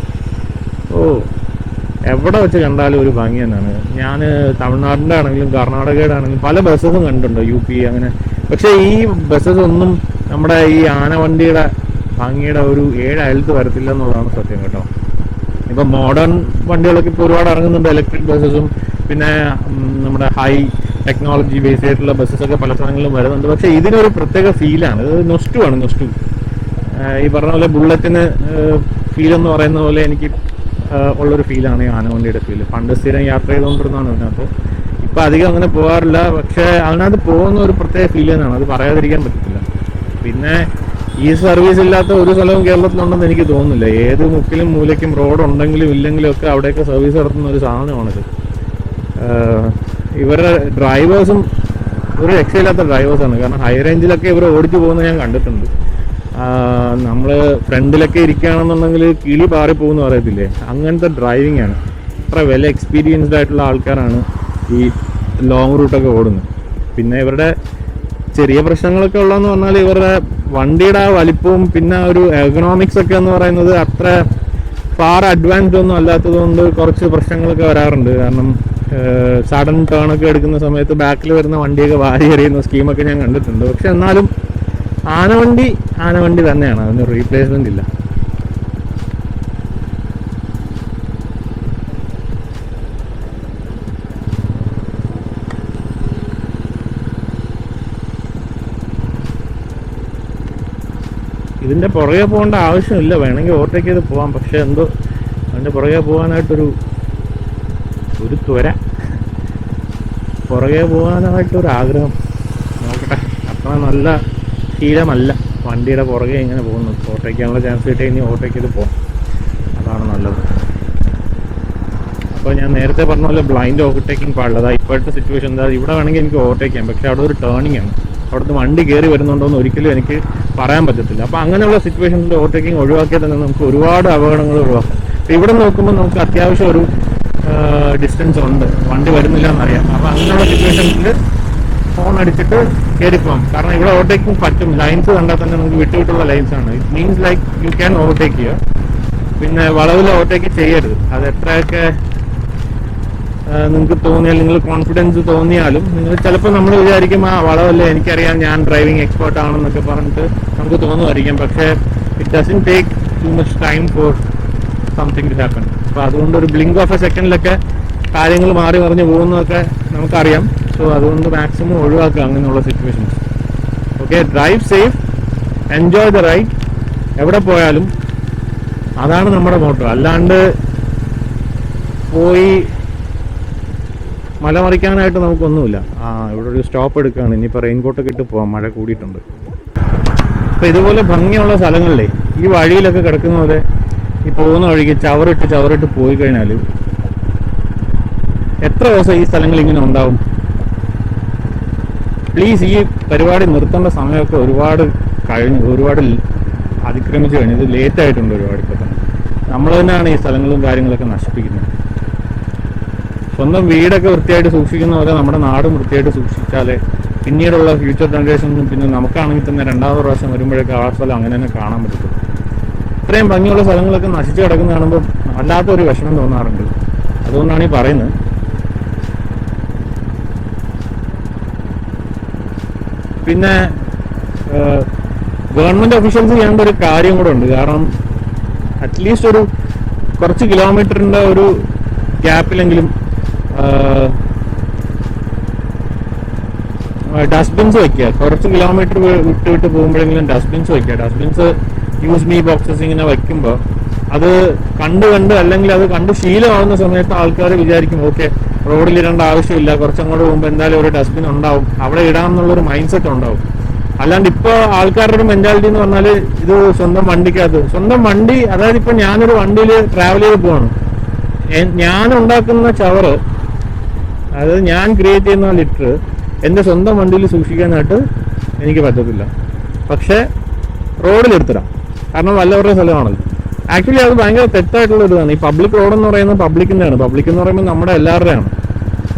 എവിടെ വെച്ച് കണ്ടാലും ഒരു ഭംഗി തന്നെയാണ്. ഞാൻ തമിഴ്നാടിൻ്റെ ആണെങ്കിലും കർണാടകയുടെ ആണെങ്കിലും പല ബസ്സസും കണ്ടിട്ടുണ്ട്, UP അങ്ങനെ. പക്ഷേ ഈ ബസ്സസ് ഒന്നും നമ്മുടെ ഈ ആനവണ്ടിയുടെ ഭംഗിയുടെ ഒരു 7 അയലത്ത് വരത്തില്ല എന്നുള്ളതാണ് സത്യം കേട്ടോ. ഇപ്പം മോഡേൺ വണ്ടികളൊക്കെ ഇപ്പോൾ ഒരുപാട് ഇറങ്ങുന്നുണ്ട്, ഇലക്ട്രിക് ബസ്സസും പിന്നെ നമ്മുടെ ഹൈ ടെക്നോളജി ബേസ് ആയിട്ടുള്ള ബസ്സസൊക്കെ പല സ്ഥലങ്ങളിലും വരുന്നുണ്ട്. പക്ഷേ ഇതിനൊരു പ്രത്യേക ഫീലാണ്. ഇത് നൊസ്റ്റുമാണ്, നൊസ്റ്റു. ഈ പറഞ്ഞ പോലെ ബുള്ളറ്റിന് ഫീൽ എന്ന് പറയുന്ന പോലെ എനിക്ക് ഉള്ളൊരു ഫീലാണ് ഈ ആനവണ്ടിയുടെ ഫീല്. പണ്ട് സ്ഥിരം യാത്ര ചെയ്തുകൊണ്ടിരുന്നതാണ് അതിനകത്ത്. ഇപ്പം അധികം അങ്ങനെ പോകാറില്ല. പക്ഷേ അതിനകത്ത് പോകുന്ന ഒരു പ്രത്യേക ഫീൽ തന്നെയാണ്, അത് പറയാതിരിക്കാൻ പറ്റത്തില്ല. പിന്നെ ഈ സർവീസ് ഇല്ലാത്ത ഒരു സ്ഥലവും കേരളത്തിലുണ്ടെന്ന് എനിക്ക് തോന്നുന്നില്ല. ഏത് മുക്കിലും മൂലയ്ക്കും റോഡ് ഉണ്ടെങ്കിലും ഇല്ലെങ്കിലും ഒക്കെ അവിടെയൊക്കെ സർവീസ് നടത്തുന്ന ഒരു സാധനമാണിത്. ഇവരുടെ ഡ്രൈവേഴ്സും ഒരു രക്ഷയില്ലാത്ത ഡ്രൈവേഴ്സാണ്. കാരണം ഹൈ റേഞ്ചിലൊക്കെ ഇവർ ഓടിച്ചു പോകുന്നത് ഞാൻ കണ്ടിട്ടുണ്ട്. നമ്മൾ ഫ്രണ്ടിലൊക്കെ ഇരിക്കുകയാണെന്നുണ്ടെങ്കിൽ കിളി പാറിപ്പോകുന്ന പറയത്തില്ലേ, അങ്ങനത്തെ ഡ്രൈവിംഗ് ആണ്. അത്ര വെൽ എക്സ്പീരിയൻസ്ഡ് ആയിട്ടുള്ള ആൾക്കാരാണ് ഈ ലോങ് റൂട്ടൊക്കെ ഓടുന്നത്. പിന്നെ ഇവരുടെ ചെറിയ പ്രശ്നങ്ങളൊക്കെ ഉള്ളതെന്ന് പറഞ്ഞാൽ ഇവരുടെ വണ്ടിയുടെ ആ വലിപ്പവും പിന്നെ ഒരു എക്കണോമിക്സ് ഒക്കെ എന്ന് പറയുന്നത് അത്ര ഫാർ അഡ്വാൻസ്ഡ് ഒന്നും അല്ലാത്തത് കൊണ്ട് കുറച്ച് പ്രശ്നങ്ങളൊക്കെ വരാറുണ്ട്. കാരണം സഡൻ ടേണൊക്കെ എടുക്കുന്ന സമയത്ത് ബാക്കിൽ വരുന്ന വണ്ടിയൊക്കെ വാരി എറിയുന്ന സ്കീമൊക്കെ ഞാൻ കണ്ടിട്ടുണ്ട്. പക്ഷെ എന്നാലും ആനവണ്ടി തന്നെയാണ്, അതിന് റീപ്ലേസ്മെന്റ് ഇല്ല. ഇതിൻ്റെ പുറകെ പോകേണ്ട ആവശ്യമില്ല, വേണമെങ്കിൽ ഓവർടേക്ക് ചെയ്ത് പോകാം. പക്ഷെ എന്തോ അതിൻ്റെ പുറകെ പോകാനായിട്ടൊരു ത്വര, പുറകെ പോകാനായിട്ടൊരു ആഗ്രഹം. നോക്കട്ടെ, അത്ര നല്ല ശീലമല്ല വണ്ടിയുടെ പുറകെ ഇങ്ങനെ പോകുന്നത്. ഓവർടേക്ക് ചെയ്യാനുള്ള ചാൻസ് കിട്ടിയാൽ ഇനി ഓവർടേക്ക് ചെയ്ത് പോകാം, അതാണ് നല്ലത്. അപ്പോൾ ഞാൻ നേരത്തെ പറഞ്ഞ പോലെ ബ്ലൈൻഡ് ഓവർടേക്കിംഗ് പാടില്ല. ഇപ്പോഴത്തെ സിറ്റുവേഷൻ എന്താ, ഇവിടെ വേണമെങ്കിൽ എനിക്ക് ഓവർടേക്ക് ചെയ്യാം, പക്ഷേ അവിടെ ഒരു ടേണിംഗ് ആണ്. അവിടുന്ന് വണ്ടി കയറി വരുന്നുണ്ടോ എന്ന് ഒരിക്കലും എനിക്ക് പറയാൻ പറ്റത്തില്ല. അപ്പോൾ അങ്ങനെയുള്ള സിറ്റുവേഷനിൽ ഓവർടേക്കിംഗ് ഒഴിവാക്കിയാൽ തന്നെ നമുക്ക് ഒരുപാട് അപകടങ്ങൾ ഒഴിവാക്കാം. അപ്പോൾ ഇവിടെ നോക്കുമ്പോൾ നമുക്ക് അത്യാവശ്യം ഒരു ഡിസ്റ്റൻസ് ഉണ്ട്, വണ്ടി വരുന്നില്ല എന്നറിയാം. അപ്പോൾ അങ്ങനെയുള്ള സിറ്റുവേഷനിൽ ഫോൺ അടിച്ചിട്ട് കയറിപ്പോകാം. കാരണം ഇവിടെ ഓവർടേക്കിംഗ് പറ്റും, ലൈൻസ് കണ്ടാൽ തന്നെ നമുക്ക് വിട്ടുവിട്ടുള്ള ലൈൻസ് ആണ്. It means like you can overtake ചെയ്യുക. പിന്നെ വളവിൽ ഓവർടേക്ക് ചെയ്യരുത്. അത് എത്രയൊക്കെ നിങ്ങൾക്ക് തോന്നിയാൽ, നിങ്ങൾ കോൺഫിഡൻസ് തോന്നിയാലും നിങ്ങൾ ചിലപ്പോൾ നമ്മൾ വിചാരിക്കും ആ വളവല്ലേ, എനിക്കറിയാം, ഞാൻ ഡ്രൈവിംഗ് എക്സ്പേർട്ട് ആണെന്നൊക്കെ പറഞ്ഞിട്ട് നമുക്ക് തോന്നുമായിരിക്കും. പക്ഷേ it doesn't take too much time for something to happen. അപ്പോൾ അതുകൊണ്ട് ഒരു ബ്ലിങ്ക് ഓഫ് എ സെക്കൻഡിലൊക്കെ കാര്യങ്ങൾ മാറി മറിഞ്ഞ് പോകുന്നതൊക്കെ നമുക്കറിയാം. സോ അതുകൊണ്ട് മാക്സിമം ഒഴിവാക്കുക അങ്ങനെയുള്ള situations. Okay, drive safe, enjoy the ride. എവിടെ പോയാലും അതാണ് നമ്മുടെ മോട്ടോ. അല്ലാണ്ട് പോയി മലമറിക്കാനായിട്ട് നമുക്കൊന്നുമില്ല. ഇവിടെ ഒരു സ്റ്റോപ്പ് എടുക്കുകയാണ്, ഇനിയിപ്പോൾ റെയിൻകോട്ടൊക്കെ ഇട്ട് പോകാം, മഴ കൂടിയിട്ടുണ്ട്. അപ്പോൾ ഇതുപോലെ ഭംഗിയുള്ള സ്ഥലങ്ങളിലേ ഈ വഴിയിലൊക്കെ കിടക്കുന്നത് ഈ പോകുന്ന വഴിക്ക് ചവറിട്ട് പോയി കഴിഞ്ഞാൽ എത്ര ദിവസം ഈ സ്ഥലങ്ങൾ ഇങ്ങനെ ഉണ്ടാവും? പ്ലീസ്, ഈ പരിപാടി നിർത്തേണ്ട സമയമൊക്കെ ഒരുപാട് കഴിഞ്ഞു, ഒരുപാട് അതിക്രമിച്ച് കഴിഞ്ഞു. ഇത് ലേറ്റ് ആയിട്ടുണ്ട് ഒരുപാട്. ഇപ്പോൾ തന്നെ നമ്മൾ തന്നെയാണ് ഈ സ്ഥലങ്ങളും കാര്യങ്ങളൊക്കെ നശിപ്പിക്കുന്നത്. സ്വന്തം വീടൊക്കെ വൃത്തിയായിട്ട് സൂക്ഷിക്കുന്ന പോലെ നമ്മുടെ നാടും വൃത്തിയായിട്ട് സൂക്ഷിച്ചാലേ പിന്നീടുള്ള ഫ്യൂച്ചർ ജനറേഷനും പിന്നെ നമുക്കാണെങ്കിൽ തന്നെ രണ്ടാമത്തെ പ്രാവശ്യം വരുമ്പോഴൊക്കെ ആ സ്ഥലം അങ്ങനെ തന്നെ കാണാൻ പറ്റത്തുള്ളൂ. ഇത്രയും ഭംഗിയുള്ള സ്ഥലങ്ങളൊക്കെ നശിച്ചു കിടക്കുന്ന കാണുമ്പോൾ വല്ലാത്തൊരു വിഷമം തോന്നാറുണ്ട്. അതുകൊണ്ടാണ് ഈ പറയുന്നത്. പിന്നെ ഗവൺമെന്റ് ഒഫീഷ്യൽസ് ചെയ്യേണ്ട ഒരു കാര്യം കൂടെ ഉണ്ട്. കാരണം അറ്റ്ലീസ്റ്റ് ഒരു കുറച്ച് കിലോമീറ്ററിന്റെ ഒരു ഗ്യാപ്പിലെങ്കിലും ഡസ്റ്റ്ബിൻസ് വയ്ക്കുക. കുറച്ച് കിലോമീറ്റർ വിട്ട് പോകുമ്പോഴെങ്കിലും ഡസ്റ്റ്ബിൻസ് വയ്ക്കുക. ഡസ്റ്റ്ബിൻസ് യൂസ് മീ ബോക്സസ് ഇങ്ങനെ വയ്ക്കുമ്പോൾ അത് കണ്ട് അല്ലെങ്കിൽ അത് കണ്ട് ശീലമാകുന്ന സമയത്ത് ആൾക്കാർ വിചാരിക്കും ഓക്കെ, റോഡിലിടേണ്ട ആവശ്യമില്ല, കുറച്ചങ്ങോട്ട് പോകുമ്പോൾ എന്തായാലും ഒരു ഡസ്റ്റ്ബിൻ ഉണ്ടാവും, അവിടെ ഇടാമെന്നുള്ളൊരു മൈൻഡ് സെറ്റ് ഉണ്ടാവും. അല്ലാണ്ട് ഇപ്പോൾ ആൾക്കാരുടെ ഒരു മെന്റാലിറ്റി എന്ന് പറഞ്ഞാൽ ഇത് സ്വന്തം വണ്ടി, അതായത് ഇപ്പൊ ഞാനൊരു വണ്ടിയിൽ ട്രാവൽ ചെയ്ത് പോവാണ്, ഞാൻ ഉണ്ടാക്കുന്ന ചവറ്, അതായത് ഞാൻ ക്രിയേറ്റ് ചെയ്യുന്ന ലിറ്റർ എൻ്റെ സ്വന്തം വണ്ടിയിൽ സൂക്ഷിക്കാനായിട്ട് എനിക്ക് പറ്റത്തില്ല. പക്ഷെ റോഡിലെടുത്തിടാം, കാരണം വല്ലവരുടെ സ്ഥലമാണല്ലോ. ആക്ച്വലി അത് ഭയങ്കര തെറ്റായിട്ടുള്ള ഇതാണ്. ഈ പബ്ലിക് റോഡ് എന്ന് പറയുന്നത് പബ്ലിക്കിൻ്റെയാണ്. പബ്ലിക് എന്ന് പറയുമ്പോൾ നമ്മുടെ എല്ലാവരുടെയാണ്.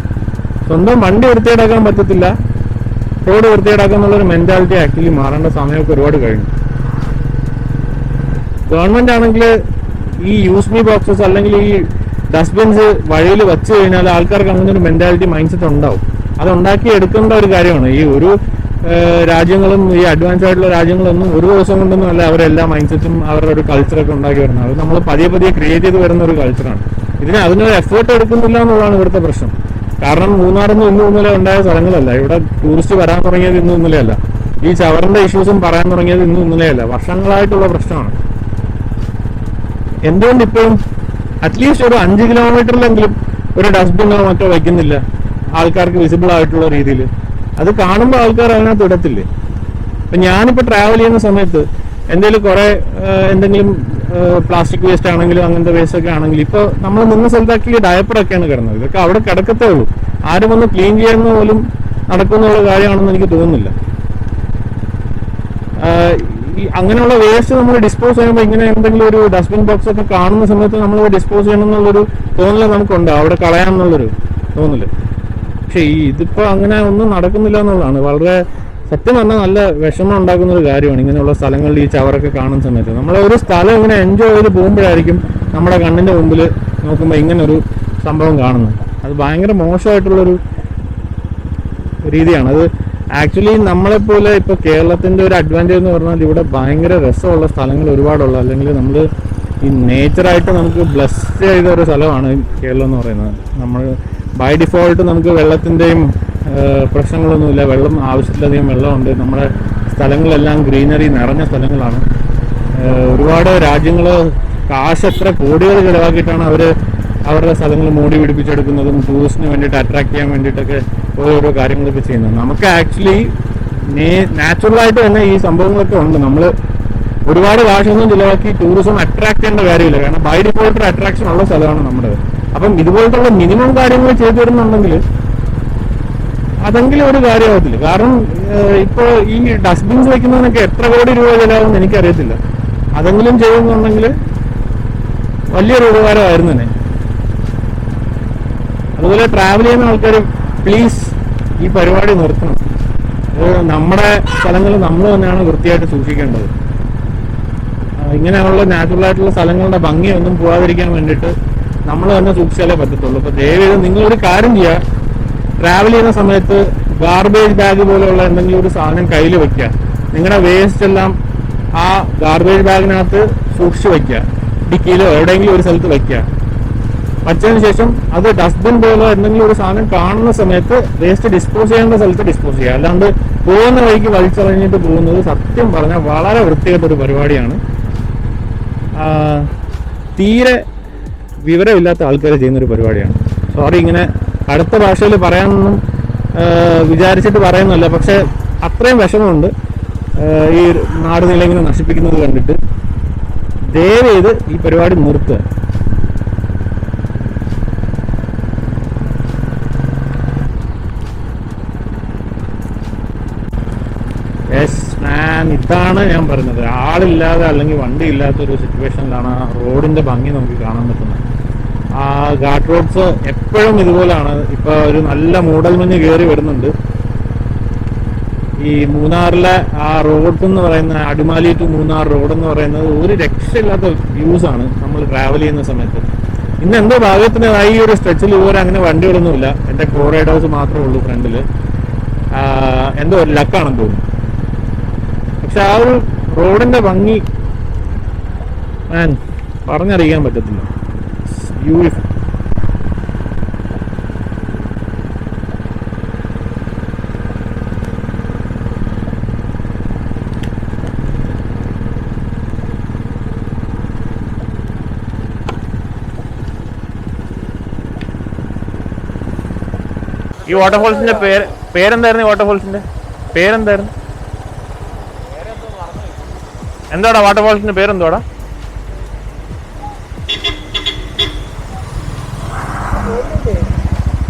സ്വന്തം വണ്ടി വൃത്തിയേടാക്കാൻ പറ്റത്തില്ല, റോഡ് വൃത്തിയേടാക്കുക എന്നുള്ളൊരു മെന്റാലിറ്റി ആക്ച്വലി മാറേണ്ട സമയമൊക്കെ ഒരുപാട് കഴിഞ്ഞു. ഗവൺമെന്റ് ആണെങ്കിൽ ഈ യൂസ് മീ ബോക്സസ് അല്ലെങ്കിൽ ഈ ഡസ്റ്റ്ബിൻസ് വഴിയിൽ വെച്ച് കഴിഞ്ഞാൽ ആൾക്കാർക്ക് അങ്ങനെ ഒരു മെന്റാലിറ്റി മൈൻഡ് സെറ്റ് ഉണ്ടാവും. അത് ഉണ്ടാക്കി എടുക്കേണ്ട ഒരു കാര്യമാണ്. ഈ ഒരു രാജ്യങ്ങളും ഈ അഡ്വാൻസ് ആയിട്ടുള്ള രാജ്യങ്ങളൊന്നും ഒരു ദിവസം കൊണ്ടൊന്നും അല്ല അവരെല്ലാ മൈൻഡ് സെറ്റും അവരുടെ ഒരു കൾച്ചറൊക്കെ ഉണ്ടാക്കി വരുന്നത്. അത് നമ്മൾ പതിയെ ക്രിയേറ്റ് ചെയ്ത് വരുന്ന ഒരു കൾച്ചറാണ്. അതിനൊരു എഫേർട്ട് എടുക്കുന്നില്ല എന്നുള്ളതാണ് ഇവിടുത്തെ പ്രശ്നം. കാരണം മൂന്നാറൊന്നും ഇന്നും ഇന്നലെ ഉണ്ടായ സ്ഥലങ്ങളല്ല. ഇവിടെ ടൂറിസ്റ്റ് വരാൻ തുടങ്ങിയത് ഇന്നും ഇന്നലെയല്ല. ഈ ചവറിന്റെ ഇഷ്യൂസും പറയാൻ തുടങ്ങിയത് ഇന്നും ഇന്നലെയല്ല, വർഷങ്ങളായിട്ടുള്ള പ്രശ്നമാണ്. എന്തുകൊണ്ട് ഇപ്പോഴും അറ്റ്ലീസ്റ്റ് ഒരു 5 കിലോമീറ്ററിലെങ്കിലും ഒരു ഡസ്റ്റ്ബിന്നോ മറ്റോ വയ്ക്കുന്നില്ല ആൾക്കാർക്ക് വിസിബിൾ ആയിട്ടുള്ള രീതിയിൽ? അത് കാണുമ്പോൾ ആൾക്കാർ അതിനകത്ത് ഇടത്തില്ലേ? ഇപ്പം ഞാനിപ്പോൾ ട്രാവൽ ചെയ്യുന്ന സമയത്ത് എന്തെങ്കിലും പ്ലാസ്റ്റിക് വേസ്റ്റ് ആണെങ്കിലും അങ്ങനത്തെ വേസ്റ്റ് ഒക്കെ ആണെങ്കിലും ഇപ്പോൾ നമ്മൾ നിന്ന സ്ഥലത്താക്കി ഡയപ്പറൊക്കെയാണ് കിടന്നത്. ഇതൊക്കെ അവിടെ കിടക്കത്തേ ഉള്ളൂ. ആരും ഒന്ന് ക്ലീൻ ചെയ്യുന്ന പോലും നടക്കുന്നുള്ള കാര്യമാണെന്ന് എനിക്ക് തോന്നുന്നില്ല. അങ്ങനെയുള്ള വേസ്റ്റ് നമ്മൾ ഡിസ്പോസ് ചെയ്യുമ്പോൾ ഇങ്ങനെ എന്തെങ്കിലും ഒരു ഡസ്റ്റ്ബിൻ ബോക്സ് ഒക്കെ കാണുന്ന സമയത്ത് നമ്മൾ ഡിസ്പോസ് ചെയ്യണം എന്നുള്ളൊരു തോന്നല് നമുക്കുണ്ട്, അവിടെ കളയാമെന്നുള്ളൊരു തോന്നല്. പക്ഷെ ഇതിപ്പോ അങ്ങനെ ഒന്നും നടക്കുന്നില്ല എന്നുള്ളതാണ് വളരെ സത്യം പറഞ്ഞാൽ നല്ല വിഷമം ഉണ്ടാക്കുന്ന ഒരു കാര്യമാണ്. ഇങ്ങനെയുള്ള സ്ഥലങ്ങളിൽ ഈ ചവറൊക്കെ കാണുന്ന സമയത്ത് നമ്മളെ ഒരു സ്ഥലം ഇങ്ങനെ എൻജോയ് ചെയ്ത് പോകുമ്പോഴായിരിക്കും നമ്മുടെ കണ്ണിന്റെ മുമ്പിൽ നോക്കുമ്പോൾ ഇങ്ങനൊരു സംഭവം കാണുന്നത്. അത് ഭയങ്കര മോശമായിട്ടുള്ളൊരു രീതിയാണ്. അത് ആക്ച്വലി നമ്മളെപ്പോലെ ഇപ്പോൾ കേരളത്തിൻ്റെ ഒരു അഡ്വാൻറ്റേജ് എന്ന് പറഞ്ഞാൽ ഇവിടെ ഭയങ്കര രസമുള്ള സ്ഥലങ്ങൾ ഒരുപാടുള്ള, അല്ലെങ്കിൽ നമ്മൾ ഈ നേച്ചറായിട്ട് നമുക്ക് ബ്ലെസ് ചെയ്ത ഒരു സ്ഥലമാണ് കേരളം എന്ന് പറയുന്നത്. നമ്മൾ ബൈ ഡിഫോൾട്ട് നമുക്ക് വെള്ളത്തിൻ്റെയും പ്രശ്നങ്ങളൊന്നുമില്ല. വെള്ളം ആവശ്യത്തിലധികം വെള്ളമുണ്ട്. നമ്മുടെ സ്ഥലങ്ങളെല്ലാം ഗ്രീനറി നിറഞ്ഞ സ്ഥലങ്ങളാണ്. ഒരുപാട് രാജ്യങ്ങൾ കാശ് എത്ര കോടികൾ ചിലവാക്കിയിട്ടാണ് അവരുടെ സ്ഥലങ്ങൾ മൂടി പിടിപ്പിച്ചെടുക്കുന്നതും ടൂറിസ്റ്റിന് വേണ്ടിയിട്ട് അട്രാക്ട് ചെയ്യാൻ വേണ്ടിയിട്ടൊക്കെ ഓരോരോ കാര്യങ്ങളൊക്കെ ചെയ്യുന്നത്. നമുക്ക് ആക്ച്വലി നാച്ചുറലായിട്ട് തന്നെ ഈ സംഭവങ്ങളൊക്കെ ഉണ്ട്. നമ്മൾ ഒരുപാട് കാശൊന്നും ചിലവാക്കി ടൂറിസം അട്രാക്ട് ചെയ്യേണ്ട കാര്യമില്ല. കാരണം ബൈ ഡിഫോൾട്ട് ഒരു അട്രാക്ഷൻ ഉള്ള സ്ഥലമാണ് നമ്മുടെ. അപ്പം ഇതുപോലത്തുള്ള മിനിമം കാര്യങ്ങൾ ചെയ്തു തരുന്നുണ്ടെങ്കിൽ അതെങ്കിലും ഒരു കാര്യമാകത്തില്ല. കാരണം ഇപ്പോൾ ഈ ഡസ്റ്റ്ബിൻസ് വയ്ക്കുന്നതിനൊക്കെ എത്ര കോടി രൂപ ചിലവാകുമെന്ന് എനിക്കറിയത്തില്ല. അതെങ്കിലും ചെയ്യുന്നുണ്ടെങ്കിൽ വലിയൊരു ഉപകാരമായിരുന്നു തന്നെ. അതുപോലെ ട്രാവൽ ചെയ്യുന്ന ആൾക്കാർ പ്ലീസ് ഈ പരിപാടി നിർത്തണം. നമ്മുടെ സ്ഥലങ്ങൾ നമ്മൾ തന്നെയാണ് വൃത്തിയായിട്ട് സൂക്ഷിക്കേണ്ടത്. ഇങ്ങനെയുള്ള നാച്ചുറലായിട്ടുള്ള സ്ഥലങ്ങളുടെ ഭംഗിയൊന്നും പോകാതിരിക്കാൻ വേണ്ടിയിട്ട് നമ്മൾ തന്നെ സൂക്ഷിച്ചാലേ പറ്റത്തുള്ളൂ. അപ്പോൾ ദയവേത് നിങ്ങളൊരു കാര്യം ചെയ്യുക, ട്രാവൽ ചെയ്യുന്ന സമയത്ത് ഗാർബേജ് ബാഗ് പോലെയുള്ള എന്തെങ്കിലും ഒരു സാധനം കയ്യിൽ വെക്കുക. നിങ്ങളുടെ വേസ്റ്റ് എല്ലാം ആ ഗാർബേജ് ബാഗിനകത്ത് സൂക്ഷിച്ച് വയ്ക്കുക. ഡിക്കിയിലോ എവിടെയെങ്കിലും ഒരു സ്ഥലത്ത് വയ്ക്കുക. വച്ചതിന് ശേഷം അത് ഡസ്റ്റ്ബിൻ പോലെ എന്തെങ്കിലും ഒരു സാധനം കാണുന്ന സമയത്ത് വേസ്റ്റ് ഡിസ്പോസ് ചെയ്യേണ്ട സ്ഥലത്ത് ഡിസ്പോസ് ചെയ്യുക. അല്ലാണ്ട് പോകുന്ന വഴിക്ക് വലിച്ചെറിഞ്ഞിട്ട് പോകുന്നത് സത്യം പറഞ്ഞാൽ വളരെ വൃത്തികെട്ടൊരു പരിപാടിയാണ്. തീരെ വിവരമില്ലാത്ത ആൾക്കാർ ചെയ്യുന്നൊരു പരിപാടിയാണ്. സോറി, ഇങ്ങനെ അടുത്ത ഭാഷയിൽ പറയാനൊന്നും വിചാരിച്ചിട്ട് പറയുന്നല്ല, പക്ഷെ അത്രയും വിഷമമുണ്ട് ഈ നാട് നില ഇങ്ങനെ നശിപ്പിക്കുന്നത് കണ്ടിട്ട്. ദയവ് ചെയ്ത് ഈ പരിപാടി നിർത്തുക. ഇതാണ് ഞാൻ പറഞ്ഞത്. ആളില്ലാതെ അല്ലെങ്കിൽ വണ്ടി ഇല്ലാത്തൊരു സിറ്റുവേഷനിലാണ് ആ റോഡിന്റെ ഭംഗി നമുക്ക് കാണാൻ പറ്റുന്നത്. ആ ഘാട്ട് റോഡ്സ് എപ്പോഴും ഇതുപോലെയാണ്. ഇപ്പൊ ഒരു നല്ല മൂടൽമഞ്ഞ് കയറി വരുന്നുണ്ട്. ഈ മൂന്നാറിലെ ആ റോഡ് എന്ന് പറയുന്ന അടിമാലി ടു മൂന്നാർ റോഡ് എന്ന് പറയുന്നത് ഒരു രക്ഷയില്ലാത്ത വ്യൂസ് ആണ് നമ്മൾ ട്രാവൽ ചെയ്യുന്ന സമയത്ത്. ഇന്ന് എന്തോ ഭാഗത്തിന് ഈ ഒരു സ്ട്രെച്ചിൽ ഇതുപോലെ അങ്ങനെ വണ്ടികളൊന്നുമില്ല. എൻ്റെ കോറൈഡേഴ്സ് മാത്രമേ ഉള്ളൂ ഫ്രണ്ടിൽ. എന്തോ ഒരു ലക്കാണെന്ന് തോന്നുന്നു. പക്ഷെ ആ ഒരു റോഡിന്റെ ഭംഗി പറഞ്ഞറിയിക്കാൻ പറ്റത്തില്ല. ബ്യൂട്ടിഫുൾ. ഈ വാട്ടർഫോൾസിന്റെ പേരെന്തായിരുന്നു? ഈ വാട്ടർഫോൾസിന്റെ പേരെന്തായിരുന്നു? എന്താടാ വാട്ടർഫോൾസിന്റെ പേരെന്തോടാ?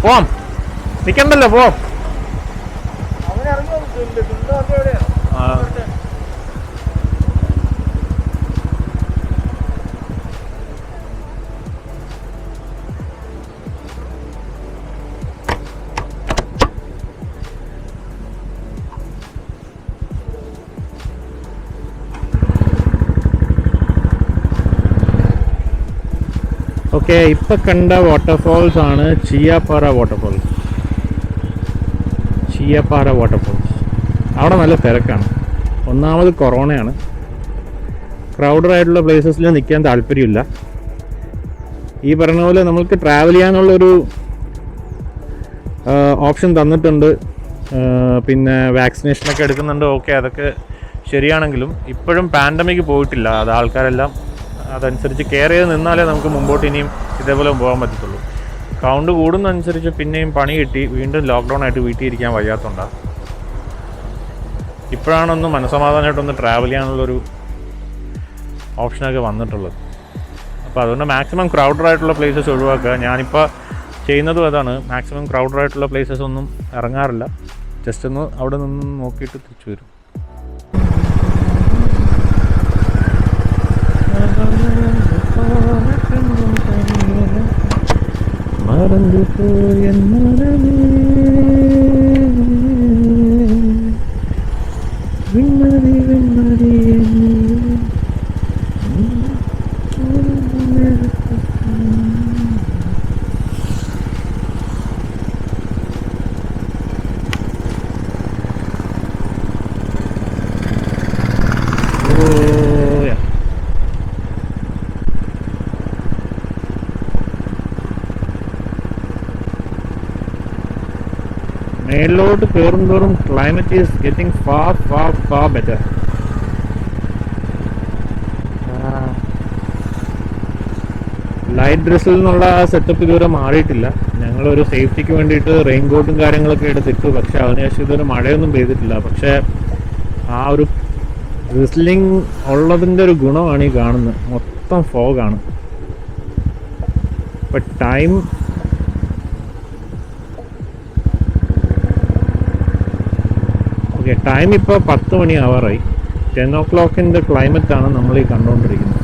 പോം, നിക്കണ്ടല്ലോ, പോ. ഓക്കെ, ഇപ്പൊ കണ്ട വാട്ടർഫോൾസ് ആണ് ചിയാപ്പാറ വാട്ടർഫോൾസ്. ചിയാപ്പാറ വാട്ടർഫോൾസ് അവിടെ നല്ല തിരക്കാണ്. ഒന്നാമത് കൊറോണയാണ്. ക്രൗഡഡ് ആയിട്ടുള്ള പ്ലേസസിൽ നിൽക്കാൻ താല്പര്യമില്ല. ഈ പറഞ്ഞ പോലെ നമ്മൾക്ക് ട്രാവൽ ചെയ്യാനുള്ളൊരു ഓപ്ഷൻ തന്നിട്ടുണ്ട്. പിന്നെ വാക്സിനേഷനൊക്കെ എടുക്കുന്നുണ്ട്. ഓക്കെ, അതൊക്കെ ശരിയാണെങ്കിലും ഇപ്പോഴും പാൻഡമിക് പോയിട്ടില്ല. അത് ആൾക്കാരെല്ലാം അതനുസരിച്ച് കെയർ ചെയ്ത് നിന്നാലേ നമുക്ക് മുമ്പോട്ട് ഇനിയും ഇതേപോലെ പോകാൻ പറ്റത്തുള്ളൂ. കൗണ്ട് കൂടുന്നതനുസരിച്ച് പിന്നെയും പണി കിട്ടി വീണ്ടും ലോക്ക്ഡൗൺ ആയിട്ട് വീട്ടിൽ ഇരിക്കാൻ വയ്യാത്തതുകൊണ്ടാണ്. ഇപ്പോഴാണൊന്ന് മനസ്സമാധാനമായിട്ടൊന്ന് ട്രാവൽ ചെയ്യാനുള്ളൊരു ഓപ്ഷനൊക്കെ വന്നിട്ടുള്ളത്. അപ്പോൾ അതുകൊണ്ട് മാക്സിമം ക്രൗഡഡായിട്ടുള്ള പ്ലേസസ് ഒഴിവാക്കുക. ഞാനിപ്പോൾ ചെയ്യുന്നതും അതാണ്. മാക്സിമം ക്രൗഡഡായിട്ടുള്ള പ്ലേസസ് ഒന്നും ഇറങ്ങാറില്ല. ജസ്റ്റ് ഒന്ന് അവിടെ നിന്ന് നോക്കിയിട്ട് തിരിച്ചു വരും. മറന്നു പോയ മേലോട്ട് കയറുന്തോറും climate is getting far better. Light ഡ്രസ്സിൽ നിന്നുള്ള സെറ്റപ്പ് ഇതുവരെ മാറിയിട്ടില്ല. ഞങ്ങളൊരു സേഫ്റ്റിക്ക് വേണ്ടിയിട്ട് റെയിൻ കോട്ടും കാര്യങ്ങളൊക്കെ എടുത്തിട്ടു. പക്ഷെ അതിനുശേഷം ഇതുവരെ മഴയൊന്നും പെയ്തിട്ടില്ല. പക്ഷേ ആ ഒരു ഡ്രിസ്ലിംഗ് ഉള്ളതിൻ്റെ ഒരു ഗുണമാണ് ഈ കാണുന്നത്. മൊത്തം ഫോഗാണ്. ഇപ്പം ടൈം ടൈം ഇപ്പോൾ 10 മണി ആവാറായി. 10 o'clock ക്ലൈമറ്റാണ് നമ്മൾ ഈ കണ്ടുകൊണ്ടിരിക്കുന്നത്.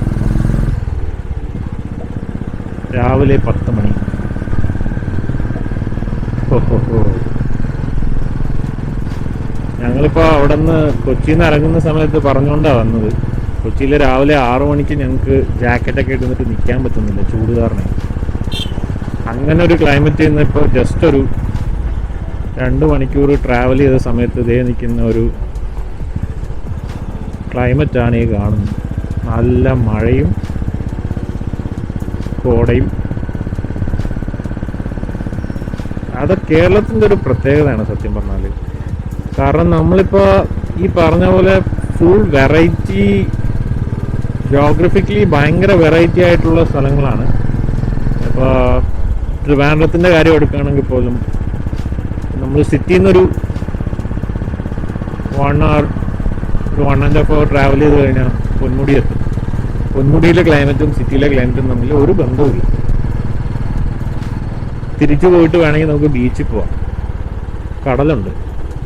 രാവിലെ 10 മണി. ഞങ്ങളിപ്പോൾ അവിടെ നിന്ന് കൊച്ചിയിൽ നിന്ന് ഇറങ്ങുന്ന സമയത്ത് പറഞ്ഞുകൊണ്ടാണ് വന്നത്. കൊച്ചിയിൽ രാവിലെ 6 മണിക്ക് ഞങ്ങൾക്ക് ജാക്കറ്റൊക്കെ ഇട്ടുന്നിട്ട് നിൽക്കാൻ പറ്റുന്നില്ല, ചൂട് കാരണം. അങ്ങനെ ഒരു ക്ലൈമറ്റ് ഇന്നിപ്പോൾ ജസ്റ്റ് ഒരു 2 മണിക്കൂർ ട്രാവൽ ചെയ്ത സമയത്ത് ഇതേ നിൽക്കുന്ന ഒരു ക്ലൈമറ്റാണ് ഈ കാണുന്നത്. നല്ല മഴയും കോടയും. അത് കേരളത്തിൻ്റെ ഒരു പ്രത്യേകതയാണ് സത്യം പറഞ്ഞാൽ. കാരണം നമ്മളിപ്പോൾ ഈ പറഞ്ഞ പോലെ ഫുൾ വെറൈറ്റി, ജോഗ്രഫിക്കലി ഭയങ്കര വെറൈറ്റി ആയിട്ടുള്ള സ്ഥലങ്ങളാണ്. ഇപ്പോൾ ട്രിവാൻഡ്രത്തിൻ്റെ കാര്യം എടുക്കുകയാണെങ്കിൽ പോലും നമ്മൾ സിറ്റിയിൽ നിന്നൊരു 1 hour, ഒരു 1.5 hour ട്രാവൽ ചെയ്ത് കഴിഞ്ഞാൽ പൊന്മുടി എത്തും. പൊന്മുടിയിലെ ക്ലൈമറ്റും സിറ്റിയിലെ ക്ലൈമറ്റും തമ്മിൽ ഒരു ബന്ധവുമില്ല. തിരിച്ചു പോയിട്ട് വേണമെങ്കിൽ നമുക്ക് ബീച്ചിൽ പോവാം, കടലുണ്ട്,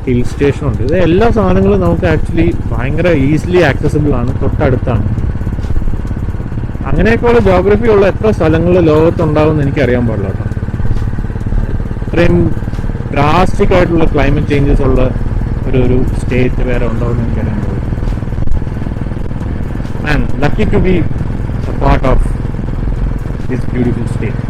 ഹിൽ സ്റ്റേഷനുണ്ട്. ഇത് എല്ലാ സാധനങ്ങളും നമുക്ക് ആക്ച്വലി ഭയങ്കര ഈസിലി ആക്സസിബിൾ ആണ്, തൊട്ടടുത്താണ്. അങ്ങനെയൊക്കെയുള്ള ജോഗ്രഫി ഉള്ള എത്ര സ്ഥലങ്ങൾ ലോകത്തുണ്ടാവുമെന്ന് എനിക്കറിയാൻ പാടില്ല കേട്ടോ. ഇത്രയും ഡ്രാസ്റ്റിക് ആയിട്ടുള്ള ക്ലൈമറ്റ് ചേഞ്ചസ് ഉള്ള ഒരു സ്റ്റേറ്റ് വേറെ ഉണ്ടാവുമെന്ന് എനിക്കറിയാൻ പാടില്ല. And lucky to be a part of this beautiful state.